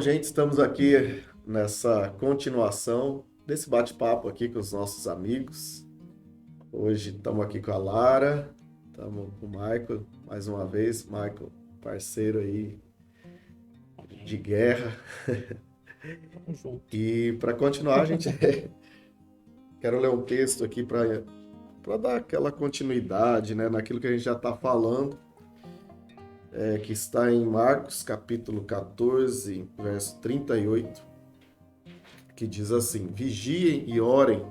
gente, estamos aqui nessa continuação desse bate-papo aqui com os nossos amigos. Hoje estamos aqui com a Lara, estamos com o Michael, mais uma vez, Michael, parceiro aí de guerra. Tamo junto. E para continuar, a gente quero ler um texto aqui para dar aquela continuidade, né, naquilo que a gente já está falando, que está em Marcos, capítulo 14, verso 38, que diz assim: Vigiem e orem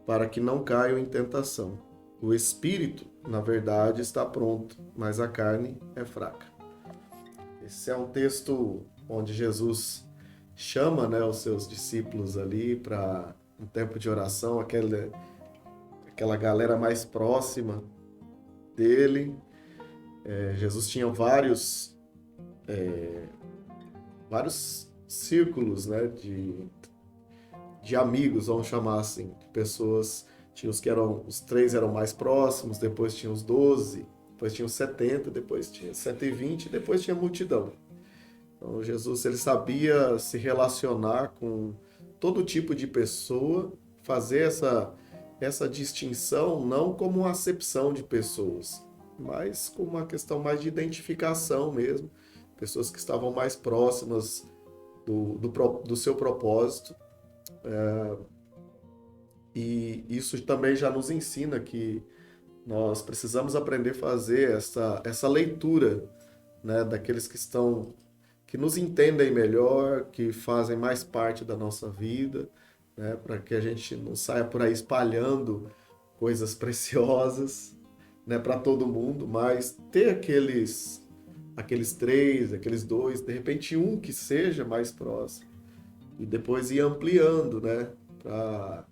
para que não caiam em tentação. O espírito, na verdade, está pronto, mas a carne é fraca. Esse é um texto onde Jesus chama, né, os seus discípulos ali para um tempo de oração, aquela galera mais próxima dele. Jesus tinha vários círculos, né, de amigos, vamos chamar assim, de pessoas. Tinha os três eram mais próximos, depois tinha os 12, depois tinha os 70, depois tinha 120, depois tinha a multidão. Então Jesus, ele sabia se relacionar com todo tipo de pessoa, fazer essa distinção não como uma acepção de pessoas, mas como uma questão mais de identificação mesmo, pessoas que estavam mais próximas do seu propósito. E isso também já nos ensina que nós precisamos aprender a fazer essa leitura, né, daqueles que nos entendem melhor, que fazem mais parte da nossa vida, né, para que a gente não saia por aí espalhando coisas preciosas, né, para todo mundo, mas ter aqueles três, aqueles dois, de repente um que seja mais próximo, e depois ir ampliando, né, para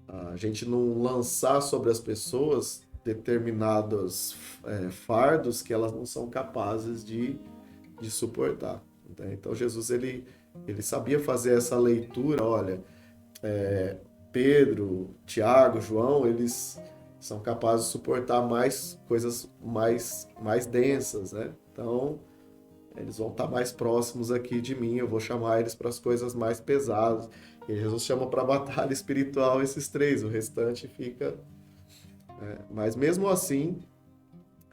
a gente não lançar sobre as pessoas determinados fardos que elas não são capazes de suportar, né? Então Jesus, ele sabia fazer essa leitura. Olha, Pedro, Tiago, João, eles são capazes de suportar mais coisas mais densas, né? Então eles vão estar mais próximos aqui de mim, eu vou chamar eles para as coisas mais pesadas. E Jesus chama para a batalha espiritual esses três, o restante fica. Mas mesmo assim,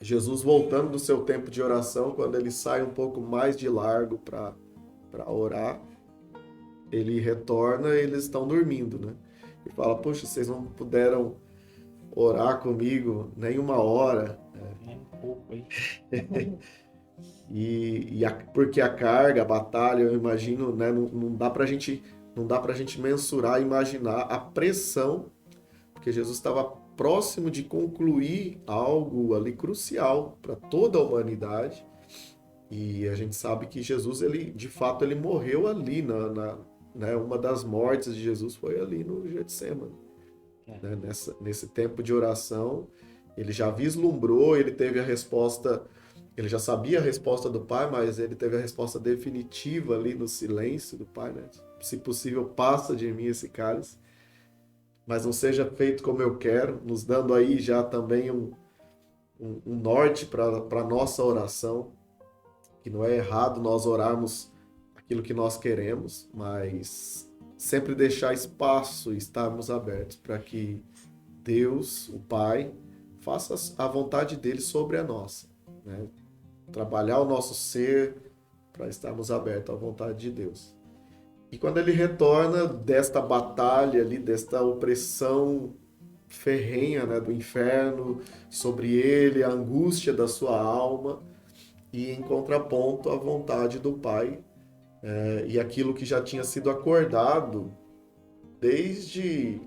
Jesus voltando do seu tempo de oração, quando ele sai um pouco mais de largo para orar, ele retorna e eles estão dormindo, né? E fala: Poxa, vocês não puderam orar comigo nem uma hora. Nem um pouco aí. Porque a carga, a batalha, eu imagino, né, não dá pra gente mensurar, imaginar a pressão, porque Jesus estava próximo de concluir algo ali crucial para toda a humanidade. E a gente sabe que Jesus, ele, de fato, ele morreu ali né, uma das mortes de Jesus foi ali no Getsemane, É. né, nesse tempo de oração. Ele já vislumbrou, ele teve a resposta. Ele já sabia a resposta do Pai, mas ele teve a resposta definitiva ali no silêncio do Pai, né? Se possível, passa de mim esse cálice, mas não seja feito como eu quero, nos dando aí já também um norte para a nossa oração, que não é errado nós orarmos aquilo que nós queremos, mas sempre deixar espaço e estarmos abertos para que Deus, o Pai, faça a vontade dele sobre a nossa, né? Trabalhar o nosso ser para estarmos abertos à vontade de Deus. E quando ele retorna desta batalha ali, desta opressão ferrenha, né, do inferno sobre ele, a angústia da sua alma, e em contraponto à vontade do Pai, e aquilo que já tinha sido acordado desde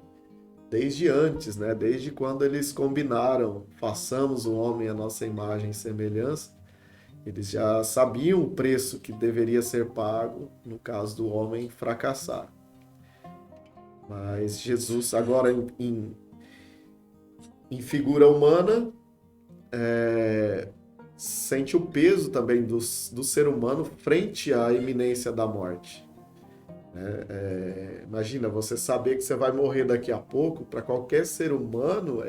desde antes, né? Desde quando eles combinaram, façamos o homem à nossa imagem e semelhança. Eles já sabiam o preço que deveria ser pago no caso do homem fracassar. Mas Jesus, agora em figura humana, sente o peso também do ser humano frente à iminência da morte. Imagina, você saber que você vai morrer daqui a pouco, para qualquer ser humano,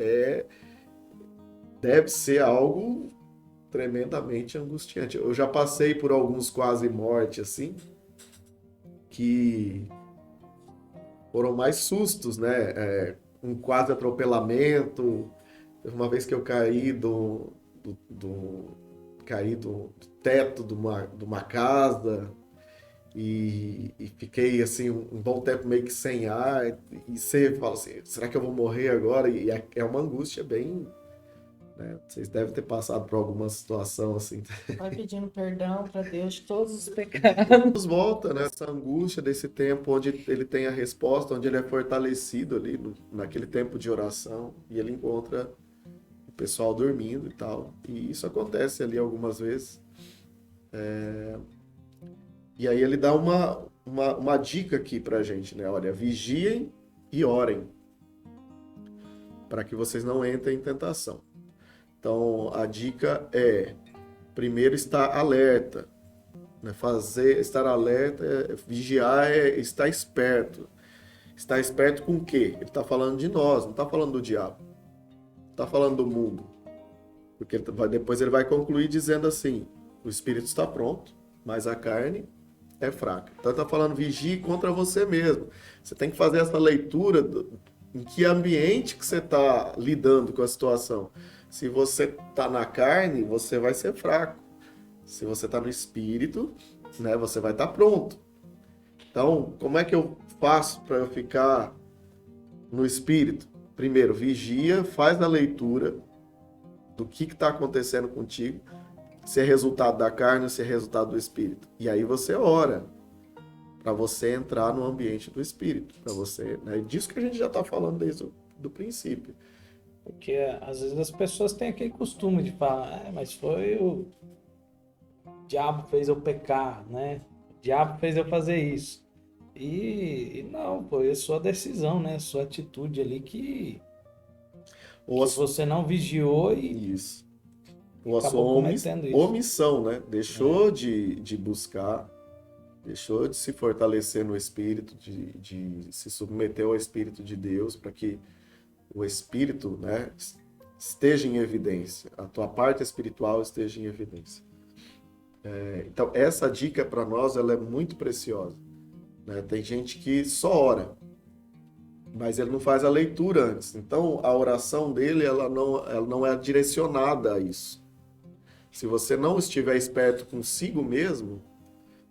deve ser algo tremendamente angustiante. Eu já passei por alguns quase morte assim, que foram mais sustos, né? Um quase atropelamento. Teve uma vez que eu caí caí do teto de uma casa e fiquei assim um bom tempo meio que sem ar. E você fala assim, será que eu vou morrer agora? E é uma angústia bem, né? Vocês devem ter passado por alguma situação assim. Vai pedindo perdão para Deus de todos os pecados. Nos volta, né? Essa angústia desse tempo onde ele tem a resposta, onde ele é fortalecido ali naquele tempo de oração e ele encontra o pessoal dormindo e tal. E isso acontece ali algumas vezes. E aí ele dá uma dica aqui pra gente, né? Olha, vigiem e orem para que vocês não entrem em tentação. Então a dica é, primeiro, estar alerta, né? Estar alerta, vigiar é estar esperto. Estar esperto com o quê? Ele está falando de nós, não está falando do diabo. Não está falando do mundo. Porque depois ele vai concluir dizendo assim, o espírito está pronto, mas a carne é fraca. Então ele está falando, vigie contra você mesmo. Você tem que fazer essa leitura em que ambiente que você está lidando com a situação. Se você está na carne, você vai ser fraco. Se você está no espírito, né, você vai estar pronto. Então, como é que eu faço para eu ficar no espírito? Primeiro, vigia, faz a leitura do que está acontecendo contigo, se é resultado da carne ou se é resultado do espírito. E aí você ora para você entrar no ambiente do espírito, para você, né? Disso que a gente já está falando desde o princípio. Porque às vezes as pessoas têm aquele costume de falar, mas foi o diabo fez eu pecar, né? O diabo fez eu fazer isso. E não, foi a sua decisão, né? A sua atitude ali que você não vigiou e isso. Ou a sua acabou cometendo isso. omissão, né? Deixou de buscar, deixou de se fortalecer no Espírito, de se submeter ao Espírito de Deus, para que o Espírito, né, esteja em evidência, a tua parte espiritual esteja em evidência. Então, essa dica para nós ela é muito preciosa, né? Tem gente que só ora, mas ele não faz a leitura antes. Então, a oração dele ela não é direcionada a isso. Se você não estiver esperto consigo mesmo,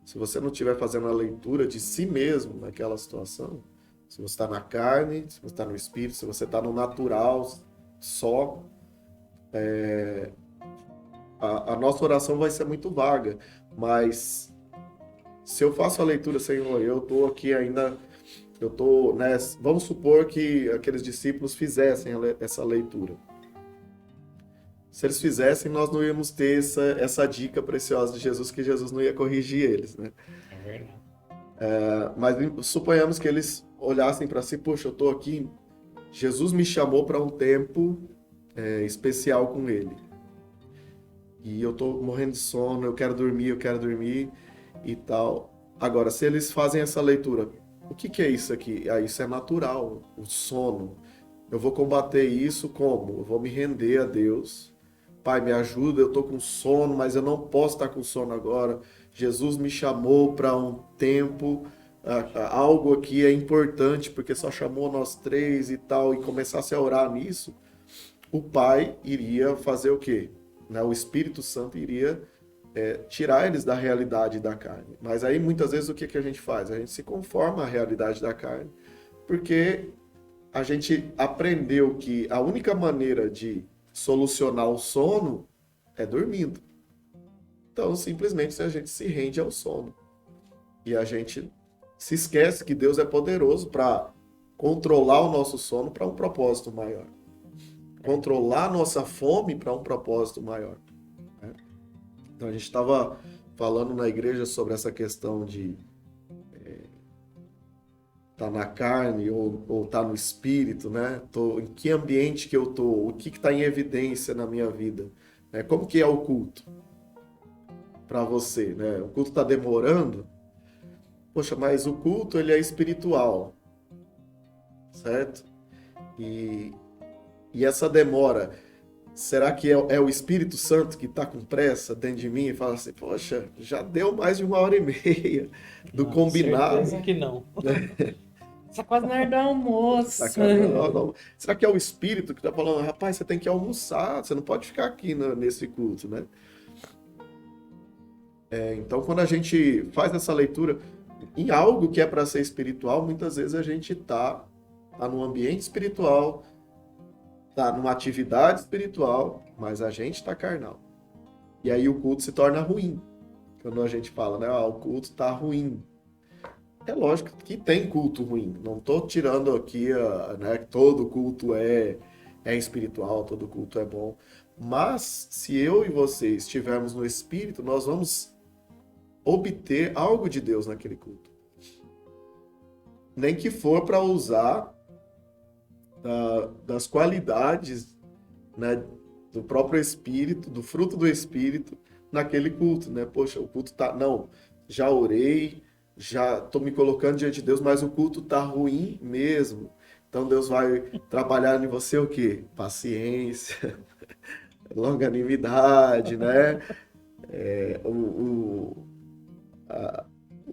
se você não estiver fazendo a leitura de si mesmo naquela situação, se você está na carne, se você está no espírito, se você está no natural só, a nossa oração vai ser muito vaga. Mas se eu faço a leitura, Senhor, eu estou aqui ainda, eu estou, né, vamos supor que aqueles discípulos fizessem essa leitura. Se eles fizessem, nós não íamos ter essa dica preciosa de Jesus, que Jesus não ia corrigir eles, né? É verdade. Mas suponhamos que eles olhassem para si, poxa, eu estou aqui, Jesus me chamou para um tempo especial com ele. E eu estou morrendo de sono, eu quero dormir e tal. Agora, se eles fazem essa leitura, o que é isso aqui? Isso é natural, o sono. Eu vou combater isso como? Eu vou me render a Deus. Pai, me ajuda, eu estou com sono, mas eu não posso estar com sono agora. Jesus me chamou para um tempo, algo aqui é importante, porque só chamou nós três e tal, e começasse a orar nisso, o Pai iria fazer o quê? Né? O Espírito Santo iria tirar eles da realidade da carne. Mas aí, muitas vezes, o que a gente faz? A gente se conforma à realidade da carne, porque a gente aprendeu que a única maneira de solucionar o sono é dormindo. Então, simplesmente, a gente se rende ao sono. E a gente se esquece que Deus é poderoso para controlar o nosso sono para um propósito maior. Controlar a nossa fome para um propósito maior. Né? Então, a gente estava falando na igreja sobre essa questão de tá na carne ou tá no espírito, né? Em que ambiente que eu tô? O que está em evidência na minha vida? Né? Como que é o culto para você, né? O culto está demorando? Poxa, mas o culto ele é espiritual, certo? E essa demora Será que é o Espírito Santo que está com pressa dentro de mim e fala assim, poxa, já deu mais de 1h30 do Não, combinado. certeza que não. Tá quase na hora do almoço. Não. Será que é o Espírito que está falando, rapaz, você tem que almoçar, você não pode ficar aqui nesse culto, né? Então, quando a gente faz essa leitura em algo que é para ser espiritual, muitas vezes a gente está num ambiente espiritual, está numa atividade espiritual, mas a gente está carnal. E aí o culto se torna ruim. Quando a gente fala, né, o culto está ruim. É lógico que tem culto ruim. Não estou tirando aqui, né, que todo culto é espiritual, todo culto é bom. Mas se eu e você estivermos no Espírito, nós vamos obter algo de Deus naquele culto. Nem que for para usar das qualidades, né, do próprio Espírito, do fruto do Espírito naquele culto, né? Poxa, o culto tá... Não, já orei, já estou me colocando diante de Deus, mas o culto tá ruim mesmo. Então Deus vai trabalhar em você o quê? Paciência, longanimidade, né? O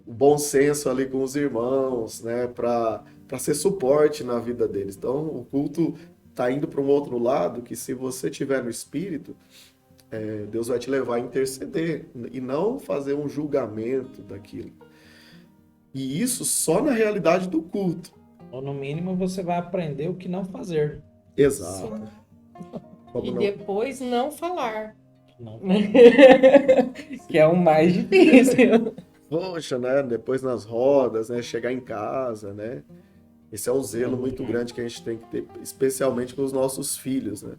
bom senso ali com os irmãos, né? Para ser suporte na vida deles. Então, o culto está indo para um outro lado que, se você tiver no Espírito, Deus vai te levar a interceder e não fazer um julgamento daquilo. E isso só na realidade do culto. Ou no mínimo você vai aprender o que não fazer. Exato. Como E não? depois não falar. Não. Que é o mais difícil. Poxa, né? Depois nas rodas, né? Chegar em casa, né? Esse é um zelo muito grande que a gente tem que ter, especialmente com os nossos filhos, né?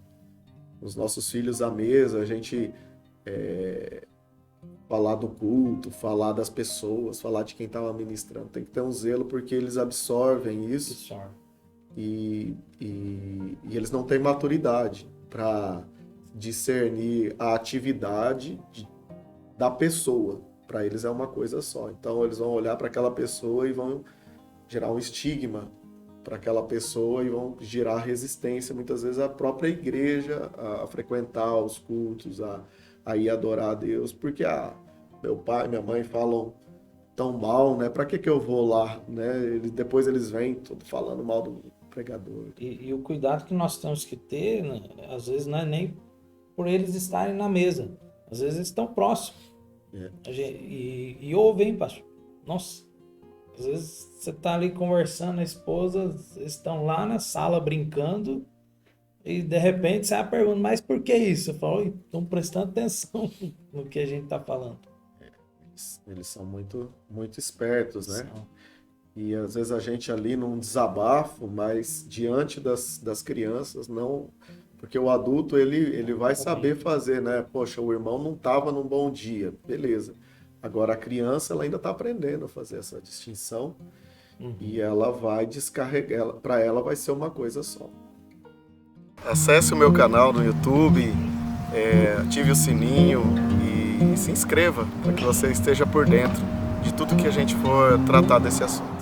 Os nossos filhos à mesa, a gente falar do culto, falar das pessoas, falar de quem estava ministrando. Tem que ter um zelo porque eles absorvem isso e eles não têm maturidade para discernir a atividade da pessoa. Para eles é uma coisa só. Então eles vão olhar para aquela pessoa e vão gerar um estigma para aquela pessoa e vão gerar resistência, muitas vezes, à própria igreja, a frequentar os cultos, a ir adorar a Deus, porque meu pai e minha mãe falam tão mal, né? Para que eu vou lá, né? Depois eles vêm tudo falando mal do pregador. E o cuidado que nós temos que ter, né, às vezes não é nem por eles estarem na mesa, às vezes eles estão próximos. E ouvem, pastor. Nossa, às vezes você está ali conversando, a esposa, eles estão lá na sala brincando e de repente você pergunta, mas por que isso? Eu falo, estão prestando atenção no que a gente está falando. Eles são muito, muito espertos, né? E às vezes a gente ali num desabafo, mas diante das crianças, não... Porque o adulto, ele vai saber fazer, né? Poxa, o irmão não estava num bom dia, beleza. Agora a criança, ela ainda está aprendendo a fazer essa distinção e ela vai descarregar, para ela vai ser uma coisa só. Acesse o meu canal no YouTube, ative o sininho e se inscreva para que você esteja por dentro de tudo que a gente for tratar desse assunto.